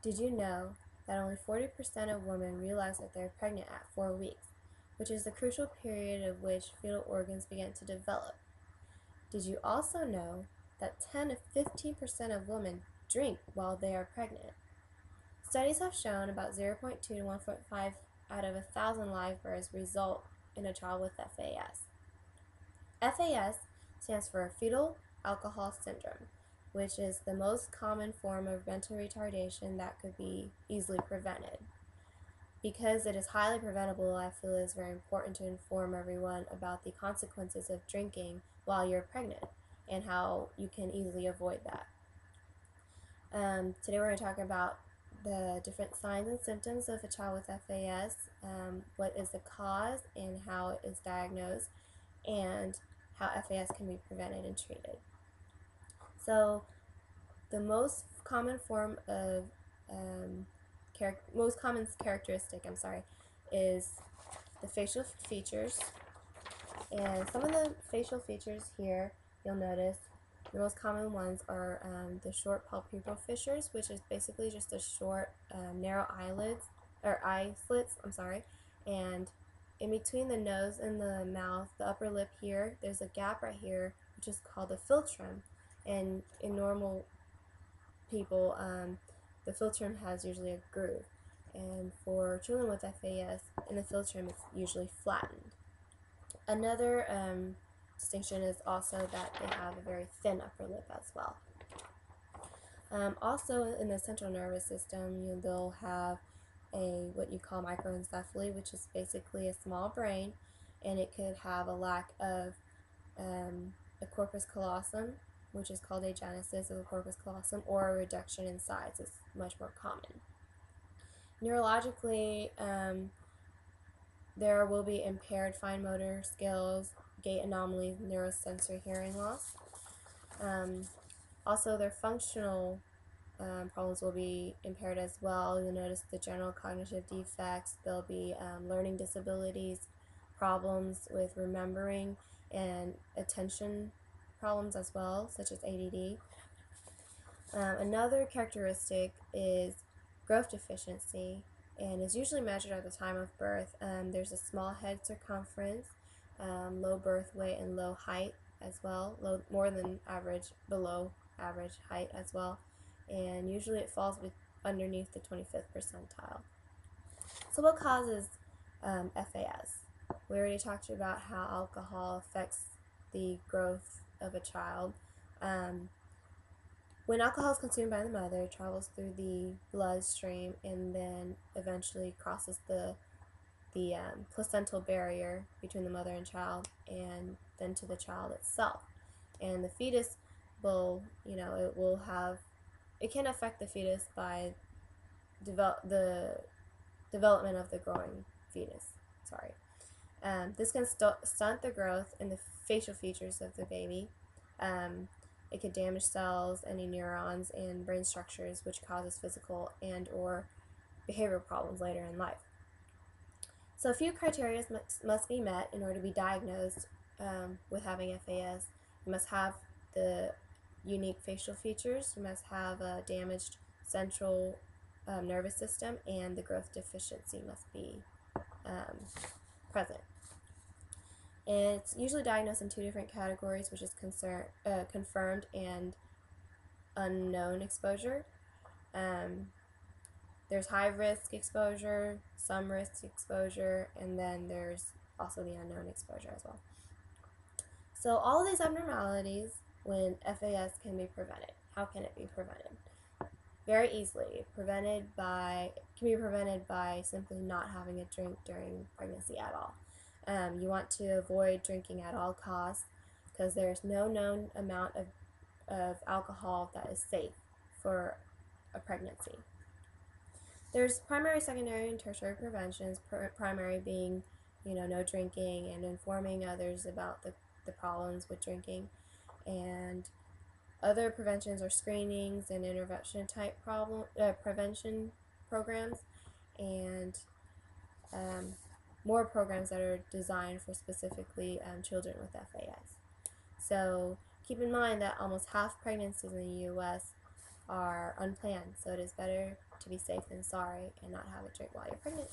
Did you know that only 40% of women realize that they're pregnant at 4 weeks, which is the crucial period of which fetal organs begin to develop? Did you also know that 10 to 15% of women drink while they are pregnant? Studies have shown about 0.2 to 1.5 out of 1,000 live births result in a child with FAS. FAS stands for fetal alcohol syndrome, which is the most common form of mental retardation that could be easily prevented. Because it is highly preventable, I feel it is very important to inform everyone about the consequences of drinking while you're pregnant and how you can easily avoid that. Today we're going to talk about the different signs and symptoms of a child with FAS, what is the cause and how it is diagnosed, and how FAS can be prevented and treated. So the most common form of characteristic is the facial features. And some of the facial features here, you'll notice the most common ones are the short palpebral fissures, which is basically just a short, narrow eyelids, or eye slits, and in between the nose and the mouth, the upper lip here, there's a gap right here, which is called the philtrum, and in normal people, the philtrum has usually a groove, and for children with FAS, in the philtrum, it's usually flattened. Another distinction is also that they have a very thin upper lip as well. Also, in the central nervous system, they'll have what you call microencephaly, which is basically a small brain, and it could have a lack of a corpus callosum, which is called agenesis of the corpus callosum, or a reduction in size is much more common. Neurologically, there will be impaired fine motor skills, gait anomalies, neurosensory hearing loss. Also, their functional problems will be impaired as well. You'll notice the general cognitive defects. There'll be learning disabilities, problems with remembering, and attention problems as well, such as ADD. Another characteristic is growth deficiency, and is usually measured at the time of birth. There's a small head circumference, low birth weight, and low height as well, more than average, below average height as well, and usually it falls underneath the 25th percentile. So what causes FAS? We already talked about how alcohol affects the growth of a child. When alcohol is consumed by the mother, it travels through the bloodstream and then eventually crosses the placental barrier between the mother and child, and then to the child itself. And the fetus will, it can affect the fetus by the development of the growing fetus. This can stunt the growth in the facial features of the baby. It could damage cells, any neurons, and brain structures, which causes physical and or behavioral problems later in life. So a few criteria must be met in order to be diagnosed with having FAS. You must have the unique facial features, you must have a damaged central nervous system, and the growth deficiency must be present. And it's usually diagnosed in two different categories, which is confirmed and unknown exposure. There's high risk exposure, some risk exposure, and then there's also the unknown exposure as well. So all of these abnormalities, when FAS can be prevented. How can it be prevented? Very easily. Can be prevented by simply not having a drink during pregnancy at all. You want to avoid drinking at all costs, because there's no known amount of alcohol that is safe for a pregnancy. There's primary, secondary, and tertiary preventions, primary being, no drinking and informing others about the problems with drinking. And other preventions are screenings and intervention type prevention programs, and more programs that are designed for specifically children with FAS. So keep in mind that almost half pregnancies in the U.S. are unplanned, so it is better to be safe than sorry and not have a drink while you're pregnant.